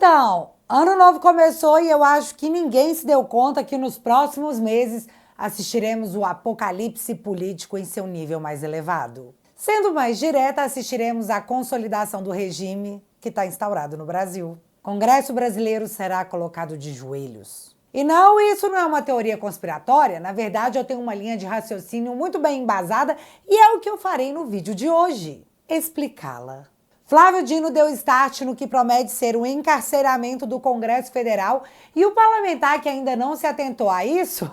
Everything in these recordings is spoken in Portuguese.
Então, ano novo começou e eu acho que ninguém se deu conta que nos próximos meses assistiremos o apocalipse político em seu nível mais elevado. Sendo mais direta, assistiremos à consolidação do regime que está instaurado no Brasil. O Congresso brasileiro será colocado de joelhos. E não, isso não é uma teoria conspiratória, na verdade eu tenho uma linha de raciocínio muito bem embasada e é o que eu farei no vídeo de hoje, explicá-la. Flávio Dino deu start no que promete ser o encarceramento do Congresso Federal e o parlamentar que ainda não se atentou a isso,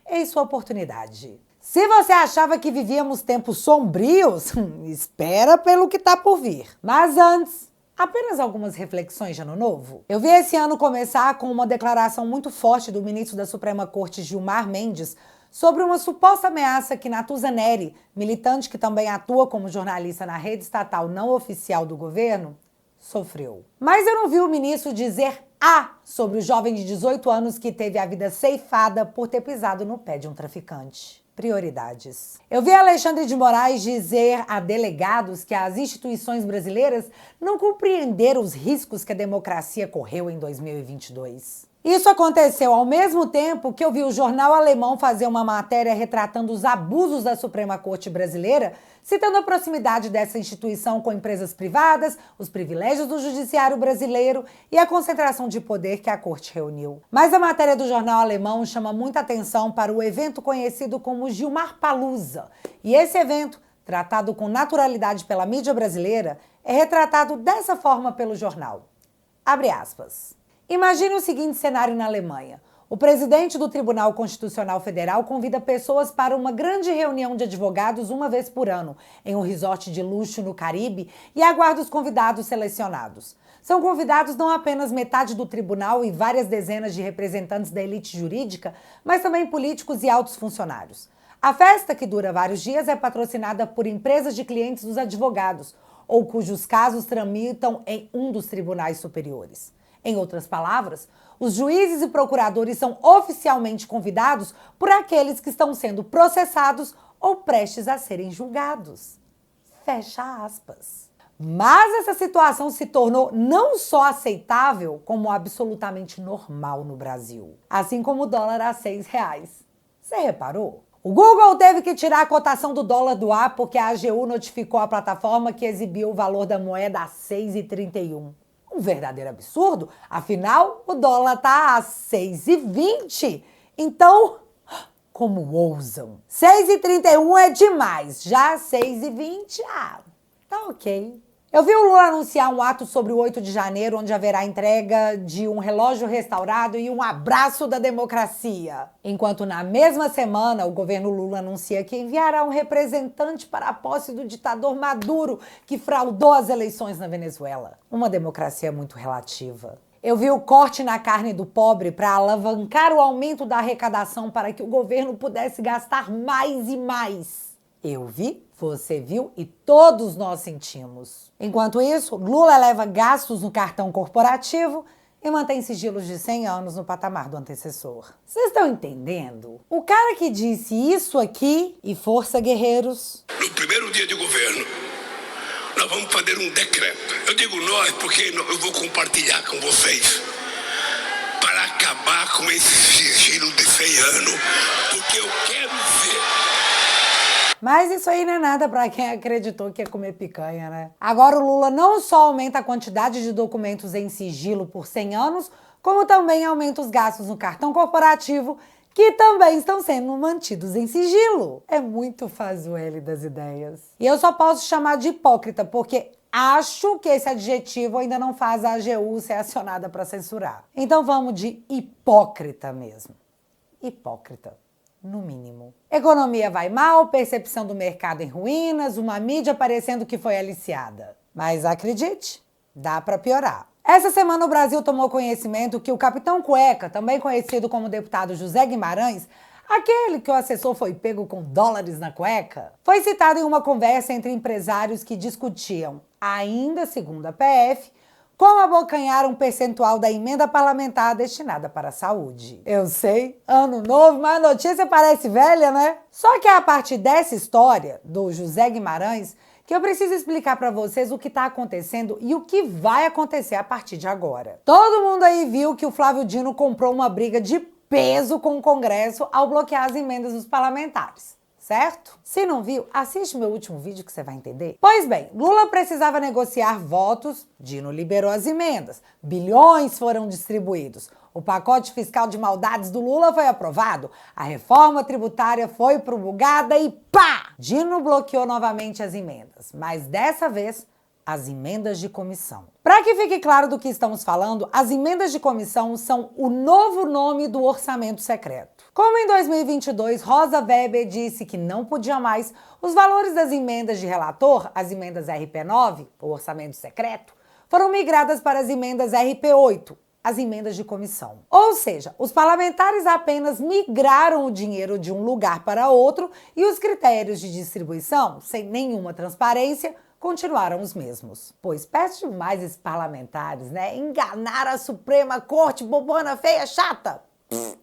é sua oportunidade. Se você achava que vivíamos tempos sombrios, espera pelo que está por vir. Mas antes, apenas algumas reflexões de ano novo. Eu vi esse ano começar com uma declaração muito forte do ministro da Suprema Corte, Gilmar Mendes, sobre uma suposta ameaça que Natuza Neri, militante que também atua como jornalista na rede estatal não oficial do governo, sofreu. Mas eu não vi o ministro dizer A sobre o jovem de 18 anos que teve a vida ceifada por ter pisado no pé de um traficante. Prioridades. Eu vi Alexandre de Moraes dizer a delegados que as instituições brasileiras não compreenderam os riscos que a democracia correu em 2022. Isso aconteceu ao mesmo tempo que eu vi o jornal alemão fazer uma matéria retratando os abusos da Suprema Corte brasileira, citando a proximidade dessa instituição com empresas privadas, os privilégios do judiciário brasileiro e a concentração de poder que a corte reuniu. Mas a matéria do jornal alemão chama muita atenção para o evento conhecido como Gilmarpalooza. E esse evento, tratado com naturalidade pela mídia brasileira, é retratado dessa forma pelo jornal. Abre aspas. Imagine o seguinte cenário na Alemanha. O presidente do Tribunal Constitucional Federal convida pessoas para uma grande reunião de advogados uma vez por ano, em um resort de luxo no Caribe, e aguarda os convidados selecionados. São convidados não apenas metade do tribunal e várias dezenas de representantes da elite jurídica, mas também políticos e altos funcionários. A festa, que dura vários dias, é patrocinada por empresas de clientes dos advogados, ou cujos casos tramitam em um dos tribunais superiores. Em outras palavras, os juízes e procuradores são oficialmente convidados por aqueles que estão sendo processados ou prestes a serem julgados. Fecha aspas. Mas essa situação se tornou não só aceitável, como absolutamente normal no Brasil. Assim como o dólar a R$6. Você reparou? O Google teve que tirar a cotação do dólar do ar porque a AGU notificou a plataforma que exibiu o valor da moeda a R$6,31. Um verdadeiro absurdo, afinal o dólar tá a 6,20. Então, como ousam? 6,31 é demais, já 6,20, tá ok. Eu vi o Lula anunciar um ato sobre o 8 de janeiro, onde haverá entrega de um relógio restaurado e um abraço da democracia. Enquanto na mesma semana o governo Lula anuncia que enviará um representante para a posse do ditador Maduro, que fraudou as eleições na Venezuela. Uma democracia muito relativa. Eu vi o corte na carne do pobre para alavancar o aumento da arrecadação para que o governo pudesse gastar mais e mais. Eu vi, você viu e todos nós sentimos. Enquanto isso, Lula eleva gastos no cartão corporativo e mantém sigilos de 100 anos no patamar do antecessor. Vocês estão entendendo? O cara que disse isso aqui, e força guerreiros... No primeiro dia de governo, nós vamos fazer um decreto. Eu digo nós porque eu vou compartilhar com vocês. Para acabar com esse sigilo de 100 anos, porque eu quero ver... Mas isso aí não é nada para quem acreditou que ia comer picanha, né? Agora o Lula não só aumenta a quantidade de documentos em sigilo por 100 anos, como também aumenta os gastos no cartão corporativo, que também estão sendo mantidos em sigilo. É muito Fasuele das ideias. E eu só posso chamar de hipócrita, porque acho que esse adjetivo ainda não faz a AGU ser acionada para censurar. Então vamos de hipócrita mesmo. Hipócrita. No mínimo. Economia vai mal, percepção do mercado em ruínas, uma mídia parecendo que foi aliciada. Mas acredite, dá para piorar. Essa semana o Brasil tomou conhecimento que o Capitão Cueca, também conhecido como deputado José Guimarães, aquele que o assessor foi pego com dólares na cueca, foi citado em uma conversa entre empresários que discutiam, ainda segundo a PF, como abocanhar um percentual da emenda parlamentar destinada para a saúde. Eu sei, ano novo, mas a notícia parece velha, né? Só que é a partir dessa história, do José Guimarães, que eu preciso explicar para vocês o que está acontecendo e o que vai acontecer a partir de agora. Todo mundo aí viu que o Flávio Dino comprou uma briga de peso com o Congresso ao bloquear as emendas dos parlamentares, certo? Se não viu, assiste meu último vídeo que você vai entender. Pois bem, Lula precisava negociar votos, Dino liberou as emendas, bilhões foram distribuídos, o pacote fiscal de maldades do Lula foi aprovado, a reforma tributária foi promulgada e pá! Dino bloqueou novamente as emendas, mas dessa vez as emendas de comissão. Para que fique claro do que estamos falando, as emendas de comissão são o novo nome do orçamento secreto. Como em 2022, Rosa Weber disse que não podia mais, os valores das emendas de relator, as emendas RP9, o orçamento secreto, foram migradas para as emendas RP8, as emendas de comissão. Ou seja, os parlamentares apenas migraram o dinheiro de um lugar para outro e os critérios de distribuição, sem nenhuma transparência, continuaram os mesmos. Pois pede demais esses parlamentares, né? Enganar a Suprema Corte, bobona, feia, chata.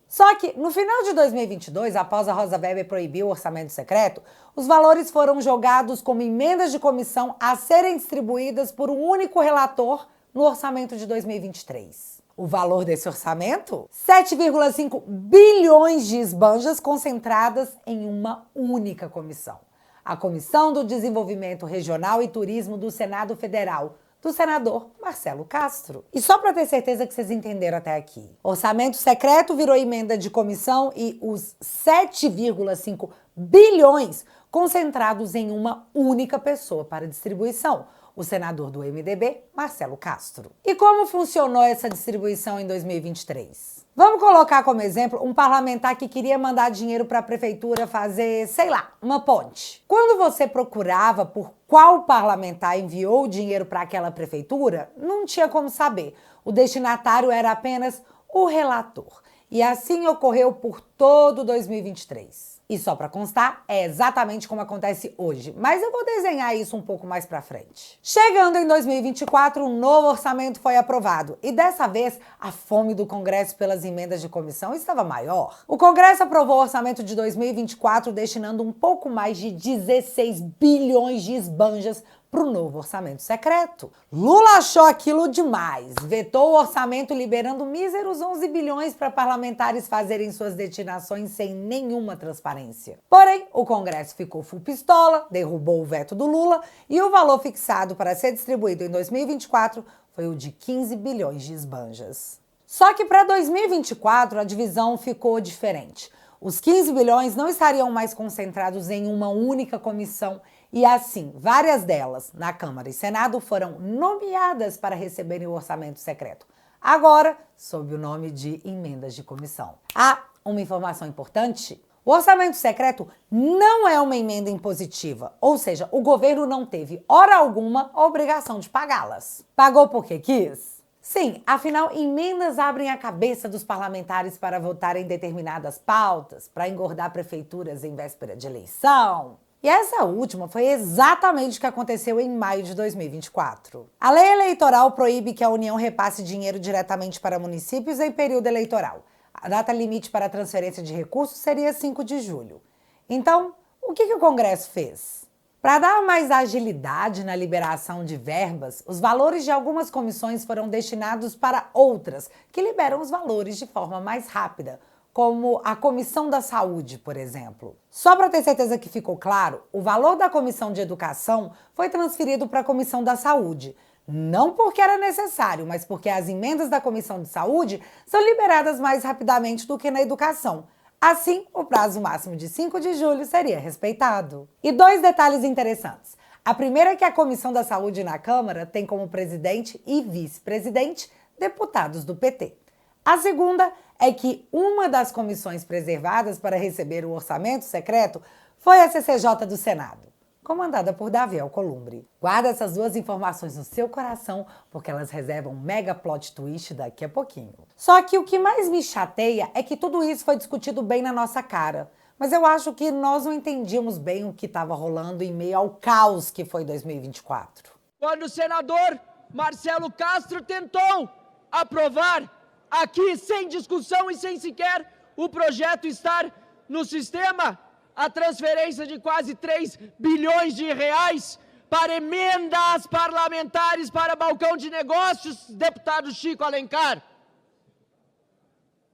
Só que, no final de 2022, após a Rosa Weber proibir o orçamento secreto, os valores foram jogados como emendas de comissão a serem distribuídas por um único relator no orçamento de 2023. O valor desse orçamento? 7,5 bilhões de esbanjas concentradas em uma única comissão. A Comissão do Desenvolvimento Regional e Turismo do Senado Federal, do senador Marcelo Castro. E só para ter certeza que vocês entenderam até aqui, orçamento secreto virou emenda de comissão e os 7,5 bilhões concentrados em uma única pessoa para distribuição, o senador do MDB, Marcelo Castro. E como funcionou essa distribuição em 2023? Vamos colocar como exemplo um parlamentar que queria mandar dinheiro para a prefeitura fazer, sei lá, uma ponte. Quando você procurava por qual parlamentar enviou o dinheiro para aquela prefeitura, não tinha como saber. O destinatário era apenas o relator. E assim ocorreu por todo 2023. E só para constar, é exatamente como acontece hoje, mas eu vou desenhar isso um pouco mais para frente. Chegando em 2024, um novo orçamento foi aprovado e dessa vez a fome do Congresso pelas emendas de comissão estava maior. O Congresso aprovou o orçamento de 2024 destinando um pouco mais de 16 bilhões de esbanjas para o novo orçamento secreto. Lula achou aquilo demais, vetou o orçamento liberando míseros 11 bilhões para parlamentares fazerem suas destinações sem nenhuma transparência. Porém, o Congresso ficou full pistola, derrubou o veto do Lula e o valor fixado para ser distribuído em 2024 foi o de 15 bilhões de esbanjas. Só que para 2024 a divisão ficou diferente. Os 15 bilhões não estariam mais concentrados em uma única comissão e assim, várias delas, na Câmara e Senado, foram nomeadas para receberem o orçamento secreto. Agora, sob o nome de emendas de comissão. Ah, uma informação importante. O orçamento secreto não é uma emenda impositiva, ou seja, o governo não teve, hora alguma, a obrigação de pagá-las. Pagou porque quis? Sim, afinal, emendas abrem a cabeça dos parlamentares para votarem determinadas pautas, para engordar prefeituras em véspera de eleição. E essa última foi exatamente o que aconteceu em maio de 2024. A lei eleitoral proíbe que a União repasse dinheiro diretamente para municípios em período eleitoral. A data limite para a transferência de recursos seria 5 de julho. Então, o que o Congresso fez? Para dar mais agilidade na liberação de verbas, os valores de algumas comissões foram destinados para outras, que liberam os valores de forma mais rápida, como a Comissão da Saúde, por exemplo. Só para ter certeza que ficou claro, o valor da Comissão de Educação foi transferido para a Comissão da Saúde. Não porque era necessário, mas porque as emendas da Comissão de Saúde são liberadas mais rapidamente do que na educação. Assim, o prazo máximo de 5 de julho seria respeitado. E 2 detalhes interessantes. A primeira é que a Comissão da Saúde na Câmara tem como presidente e vice-presidente deputados do PT. A segunda é que uma das comissões preservadas para receber o orçamento secreto foi a CCJ do Senado, comandada por Davi Alcolumbre. Guarda essas 2 informações no seu coração, porque elas reservam um mega plot twist daqui a pouquinho. Só que o que mais me chateia é que tudo isso foi discutido bem na nossa cara. Mas eu acho que nós não entendíamos bem o que estava rolando em meio ao caos que foi 2024. Quando o senador Marcelo Castro tentou aprovar aqui, sem discussão e sem sequer o projeto estar no sistema, a transferência de quase 3 bilhões de reais para emendas parlamentares para balcão de negócios, deputado Chico Alencar.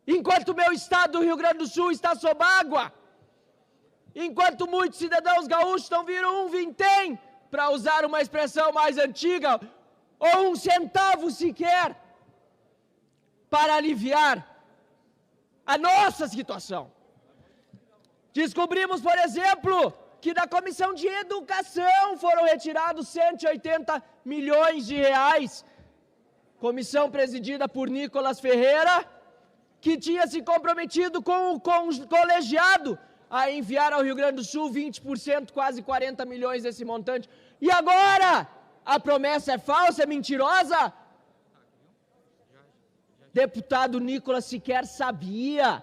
Enquanto meu estado do Rio Grande do Sul está sob água, enquanto muitos cidadãos gaúchos não viram um vintém, para usar uma expressão mais antiga, ou um centavo sequer, para aliviar a nossa situação. Descobrimos, por exemplo, que da Comissão de Educação foram retirados 180 milhões de reais, comissão presidida por Nicolas Ferreira, que tinha se comprometido com o colegiado a enviar ao Rio Grande do Sul 20%, quase 40 milhões desse montante. E agora? A promessa é falsa, é mentirosa? Deputado Nicolas sequer sabia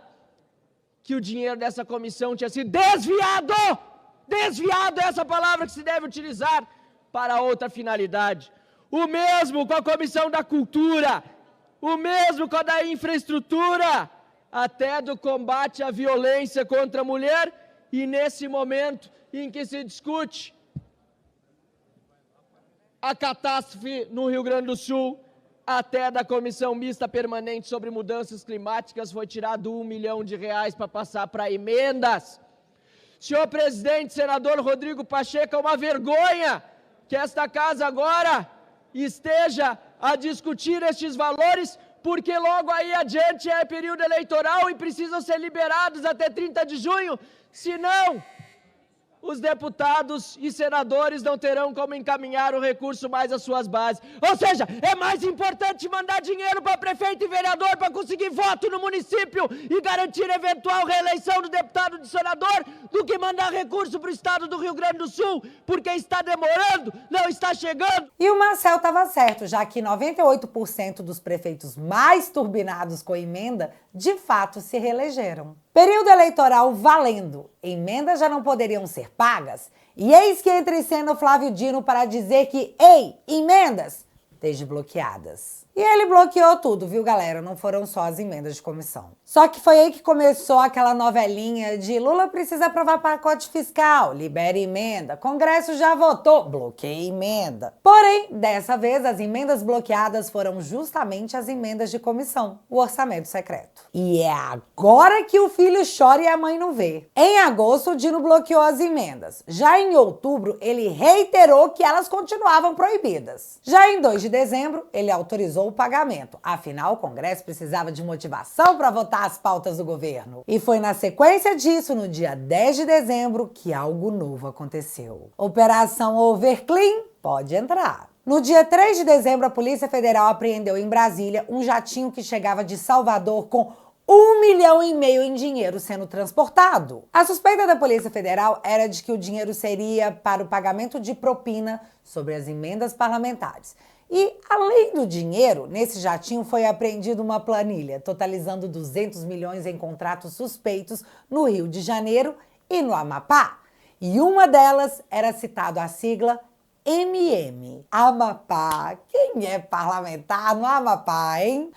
que o dinheiro dessa comissão tinha sido desviado! Desviado é essa palavra que se deve utilizar para outra finalidade. O mesmo com a Comissão da Cultura, o mesmo com a da Infraestrutura, até do combate à violência contra a mulher, e nesse momento em que se discute a catástrofe no Rio Grande do Sul, até da Comissão Mista Permanente sobre Mudanças Climáticas foi tirado R$1 milhão para passar para emendas. Senhor presidente, senador Rodrigo Pacheco, é uma vergonha que esta casa agora esteja a discutir estes valores, porque logo aí adiante é período eleitoral e precisam ser liberados até 30 de junho, senão os deputados e senadores não terão como encaminhar o recurso mais às suas bases. Ou seja, é mais importante mandar dinheiro para prefeito e vereador para conseguir voto no município e garantir eventual reeleição do deputado e do senador do que mandar recurso para o estado do Rio Grande do Sul, porque está demorando, não está chegando. E o Marcel estava certo, já que 98% dos prefeitos mais turbinados com emenda, de fato, se reelegeram. Período eleitoral valendo. Emendas já não poderiam ser pagas. E eis que entra em cena o Flávio Dino para dizer que, ei, emendas, desbloqueadas. E ele bloqueou tudo, viu, galera? Não foram só as emendas de comissão. Só que foi aí que começou aquela novelinha de Lula precisa aprovar pacote fiscal, libere emenda, Congresso já votou, bloqueia emenda. Porém, dessa vez, as emendas bloqueadas foram justamente as emendas de comissão, o orçamento secreto. E é agora que o filho chora e a mãe não vê. Em agosto, o Dino bloqueou as emendas. Já em outubro, ele reiterou que elas continuavam proibidas. Já em 2 de dezembro, ele autorizou o pagamento. Afinal, o Congresso precisava de motivação para votar as pautas do governo. E foi na sequência disso, no dia 10 de dezembro, que algo novo aconteceu. Operação Overclean pode entrar. No dia 3 de dezembro, a Polícia Federal apreendeu em Brasília um jatinho que chegava de Salvador com R$1,5 milhão em dinheiro sendo transportado. A suspeita da Polícia Federal era de que o dinheiro seria para o pagamento de propina sobre as emendas parlamentares. E, além do dinheiro, nesse jatinho foi apreendida uma planilha, totalizando 200 milhões em contratos suspeitos no Rio de Janeiro e no Amapá. E uma delas era citado a sigla MM. Amapá. Quem é parlamentar no Amapá, hein?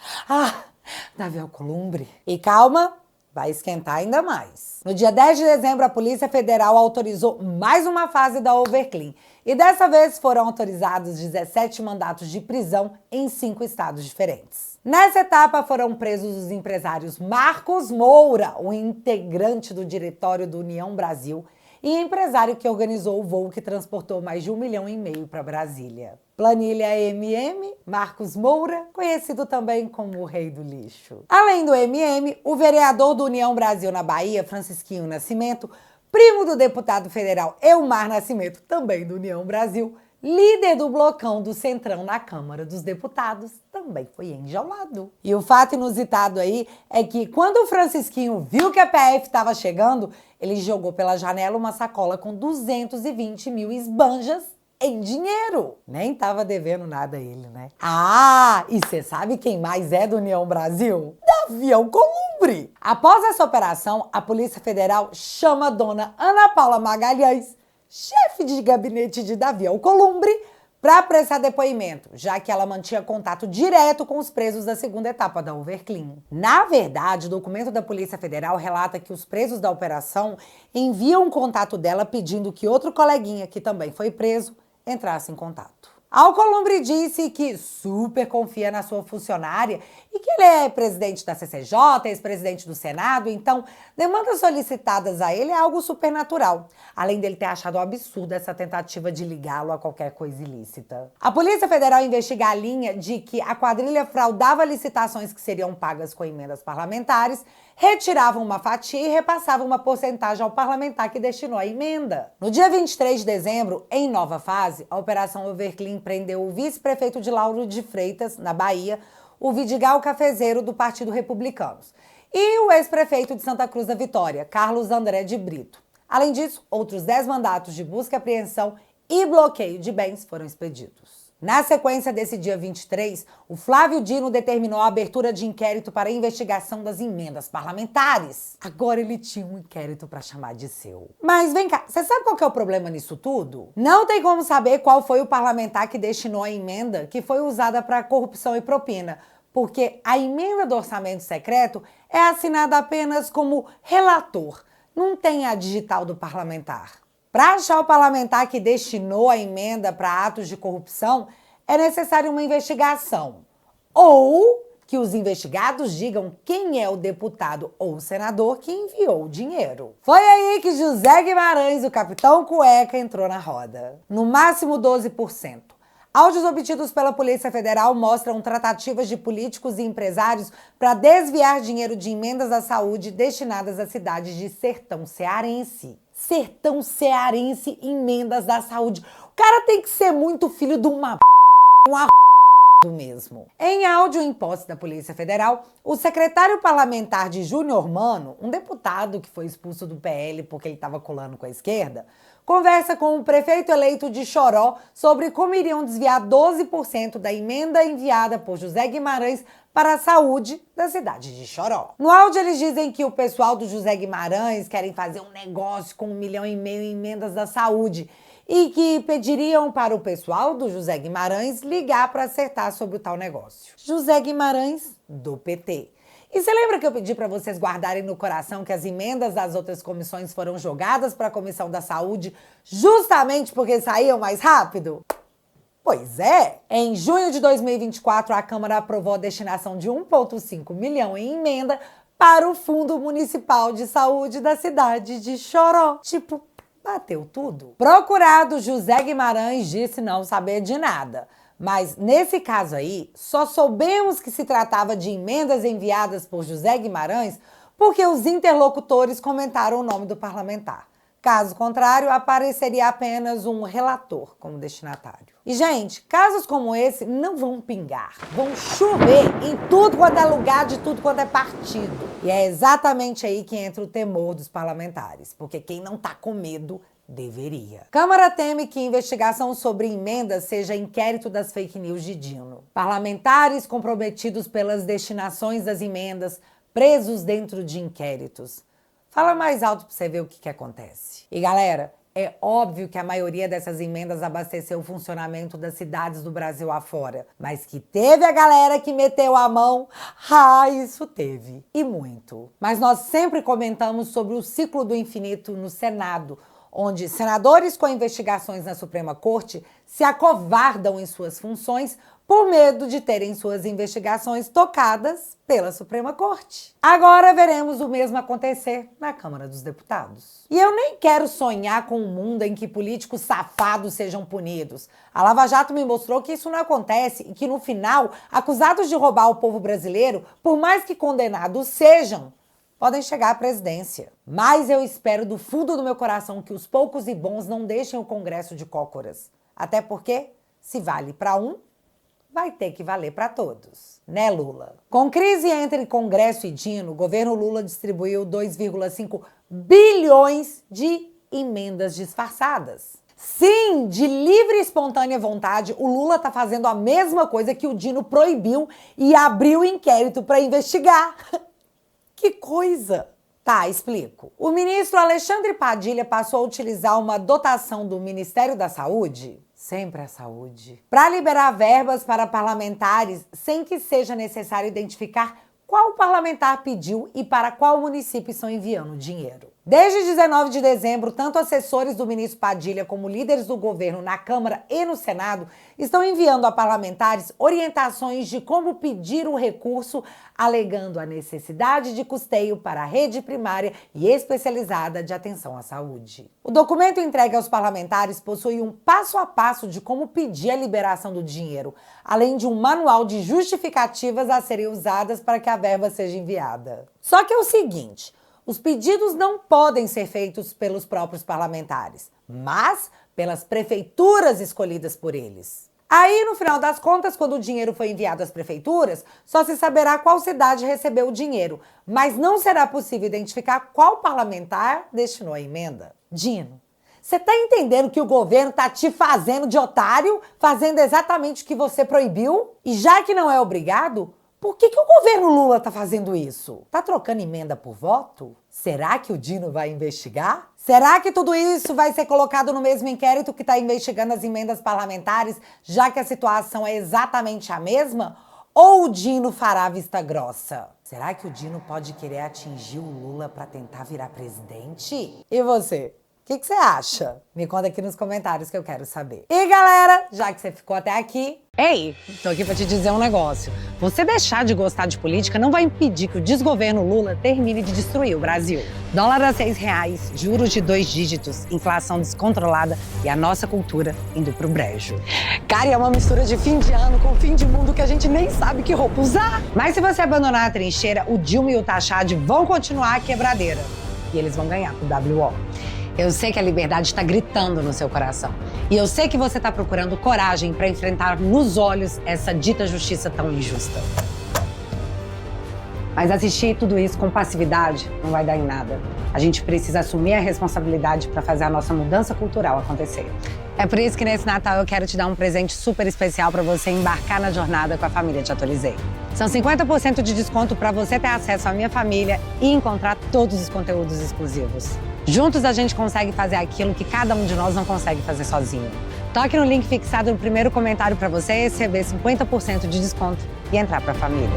Davi Alcolumbre. E calma, vai esquentar ainda mais. No dia 10 de dezembro, a Polícia Federal autorizou mais uma fase da Overclean. E dessa vez foram autorizados 17 mandatos de prisão em 5 estados diferentes. Nessa etapa foram presos os empresários Marcos Moura, o integrante do diretório do União Brasil, e empresário que organizou o voo que transportou mais de R$1,5 milhão para Brasília. Planilha MM, Marcos Moura, conhecido também como o Rei do Lixo. Além do MM, o vereador do União Brasil na Bahia, Francisquinho Nascimento, primo do deputado federal Elmar Nascimento, também do União Brasil, líder do blocão do Centrão na Câmara dos Deputados, também foi enjaulado. E o fato inusitado aí é que quando o Francisquinho viu que a PF estava chegando, ele jogou pela janela uma sacola com 220 mil esbanjas em dinheiro. Nem tava devendo nada a ele, né? E você sabe quem mais é do União Brasil? Davi Alcolumbre! Após essa operação, a Polícia Federal chama a dona Ana Paula Magalhães, chefe de gabinete de Davi Alcolumbre, para prestar depoimento, já que ela mantinha contato direto com os presos da segunda etapa da Overclean. Na verdade, o documento da Polícia Federal relata que os presos da operação enviam um contato dela pedindo que outro coleguinha, que também foi preso, entrasse em contato. Alcolumbre disse que super confia na sua funcionária e que ele é presidente da CCJ, ex-presidente do Senado, então demandas solicitadas a ele é algo supernatural, além dele ter achado um absurdo essa tentativa de ligá-lo a qualquer coisa ilícita. A Polícia Federal investiga a linha de que a quadrilha fraudava licitações que seriam pagas com emendas parlamentares, retiravam uma fatia e repassavam uma porcentagem ao parlamentar que destinou a emenda. No dia 23 de dezembro, em nova fase, a Operação Overclean prendeu o vice-prefeito de Lauro de Freitas, na Bahia, o Vidigal Cafezeiro, do Partido Republicanos, e o ex-prefeito de Santa Cruz da Vitória, Carlos André de Brito. Além disso, outros 10 mandatos de busca e apreensão e bloqueio de bens foram expedidos. Na sequência desse dia 23, o Flávio Dino determinou a abertura de inquérito para a investigação das emendas parlamentares. Agora ele tinha um inquérito para chamar de seu. Mas vem cá, você sabe qual que é o problema nisso tudo? Não tem como saber qual foi o parlamentar que destinou a emenda que foi usada para corrupção e propina, porque a emenda do orçamento secreto é assinada apenas como relator, não tem a digital do parlamentar. Para achar o parlamentar que destinou a emenda para atos de corrupção, é necessária uma investigação. Ou que os investigados digam quem é o deputado ou senador que enviou o dinheiro. Foi aí que José Guimarães, o capitão cueca, entrou na roda. No máximo 12%. Áudios obtidos pela Polícia Federal mostram tratativas de políticos e empresários para desviar dinheiro de emendas à saúde destinadas às cidades de Sertão Cearense. Sertão Cearense, emendas da saúde. O cara tem que ser muito filho de uma mesmo. Em áudio em posse da Polícia Federal, o secretário parlamentar de Júnior Mano, um deputado que foi expulso do PL porque ele estava colando com a esquerda, conversa com o prefeito eleito de Choró sobre como iriam desviar 12% da emenda enviada por José Guimarães para a saúde da cidade de Choró. No áudio eles dizem que o pessoal do José Guimarães querem fazer um negócio com 1,5 milhão em emendas da saúde e que pediriam para o pessoal do José Guimarães ligar para acertar sobre o tal negócio. José Guimarães, do PT. E você lembra que eu pedi para vocês guardarem no coração que as emendas das outras comissões foram jogadas para a Comissão da Saúde justamente porque saíam mais rápido? Pois é! Em junho de 2024, a Câmara aprovou a destinação de 1,5 milhão em emenda para o Fundo Municipal de Saúde da cidade de Choró. Tipo, bateu tudo. Procurado, José Guimarães disse não saber de nada. Mas, nesse caso aí, só soubemos que se tratava de emendas enviadas por José Guimarães porque os interlocutores comentaram o nome do parlamentar. Caso contrário, apareceria apenas um relator como destinatário. E, gente, casos como esse não vão pingar, vão chover em tudo quanto é lugar, de tudo quanto é partido. E é exatamente aí que entra o temor dos parlamentares, porque quem não tá com medo deveria. Câmara teme que investigação sobre emendas seja inquérito das fake news de Dino. Parlamentares comprometidos pelas destinações das emendas, presos dentro de inquéritos. Fala mais alto pra você ver o que acontece. E galera, é óbvio que a maioria dessas emendas abasteceu o funcionamento das cidades do Brasil afora. Mas que teve a galera que meteu a mão, isso teve. E muito. Mas nós sempre comentamos sobre o ciclo do infinito no Senado, onde senadores com investigações na Suprema Corte se acovardam em suas funções por medo de terem suas investigações tocadas pela Suprema Corte. Agora veremos o mesmo acontecer na Câmara dos Deputados. E eu nem quero sonhar com um mundo em que políticos safados sejam punidos. A Lava Jato me mostrou que isso não acontece e que no final, acusados de roubar o povo brasileiro, por mais que condenados sejam, podem chegar à presidência. Mas eu espero do fundo do meu coração que os poucos e bons não deixem o Congresso de cócoras. Até porque, se vale para um, vai ter que valer para todos. Né, Lula? Com crise entre Congresso e Dino, o governo Lula distribuiu 2,5 bilhões de emendas disfarçadas. Sim, de livre e espontânea vontade, o Lula está fazendo a mesma coisa que o Dino proibiu e abriu inquérito para investigar. Que coisa! Tá, explico. O ministro Alexandre Padilha passou a utilizar uma dotação do Ministério da Saúde, sempre a saúde, para liberar verbas para parlamentares sem que seja necessário identificar qual parlamentar pediu e para qual município estão enviando o dinheiro. Desde 19 de dezembro, tanto assessores do ministro Padilha como líderes do governo na Câmara e no Senado estão enviando a parlamentares orientações de como pedir o recurso, alegando a necessidade de custeio para a rede primária e especializada de atenção à saúde. O documento entregue aos parlamentares possui um passo a passo de como pedir a liberação do dinheiro, além de um manual de justificativas a serem usadas para que a verba seja enviada. Só que é o seguinte: os pedidos não podem ser feitos pelos próprios parlamentares, mas pelas prefeituras escolhidas por eles. Aí, no final das contas, quando o dinheiro foi enviado às prefeituras, só se saberá qual cidade recebeu o dinheiro, mas não será possível identificar qual parlamentar destinou a emenda. Dino, você tá entendendo que o governo tá te fazendo de otário, fazendo exatamente o que você proibiu? E já que não é obrigado, por que o governo Lula tá fazendo isso? Tá trocando emenda por voto? Será que o Dino vai investigar? Será que tudo isso vai ser colocado no mesmo inquérito que está investigando as emendas parlamentares, já que a situação é exatamente a mesma? Ou o Dino fará vista grossa? Será que o Dino pode querer atingir o Lula para tentar virar presidente? E você? O que você acha? Me conta aqui nos comentários que eu quero saber. E galera, já que você ficou até aqui... Ei, tô aqui pra te dizer um negócio. Você deixar de gostar de política não vai impedir que o desgoverno Lula termine de destruir o Brasil. Dólar a R$6, juros de 2 dígitos, inflação descontrolada e a nossa cultura indo pro brejo. Cara, é uma mistura de fim de ano com fim de mundo que a gente nem sabe que roupa usar. Mas se você abandonar a trincheira, o Dilma e o Taxade vão continuar a quebradeira. E eles vão ganhar pro WO. Eu sei que a liberdade está gritando no seu coração. E eu sei que você está procurando coragem para enfrentar nos olhos essa dita justiça tão injusta. Mas assistir tudo isso com passividade não vai dar em nada. A gente precisa assumir a responsabilidade para fazer a nossa mudança cultural acontecer. É por isso que nesse Natal eu quero te dar um presente super especial para você embarcar na jornada com a família Te Atualizei. São 50% de desconto para você ter acesso à minha família e encontrar todos os conteúdos exclusivos. Juntos a gente consegue fazer aquilo que cada um de nós não consegue fazer sozinho. Toque no link fixado no primeiro comentário para você receber 50% de desconto e entrar para a família.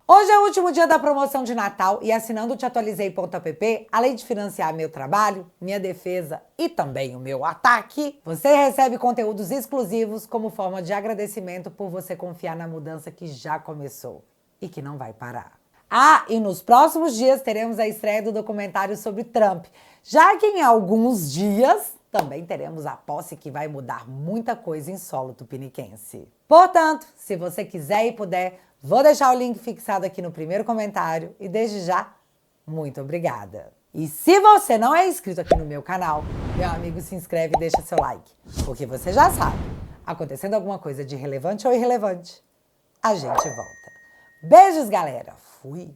Hoje é o último dia da promoção de Natal e assinando o teatualizei.app, além de financiar meu trabalho, minha defesa e também o meu ataque, você recebe conteúdos exclusivos como forma de agradecimento por você confiar na mudança que já começou e que não vai parar. Ah, e nos próximos dias teremos a estreia do documentário sobre Trump, já que em alguns dias também teremos a posse que vai mudar muita coisa em solo tupiniquense. Portanto, se você quiser e puder, vou deixar o link fixado aqui no primeiro comentário e desde já, muito obrigada. E se você não é inscrito aqui no meu canal, meu amigo, se inscreve e deixa seu like, porque você já sabe, acontecendo alguma coisa de relevante ou irrelevante, a gente volta. Beijos, galera! Fui!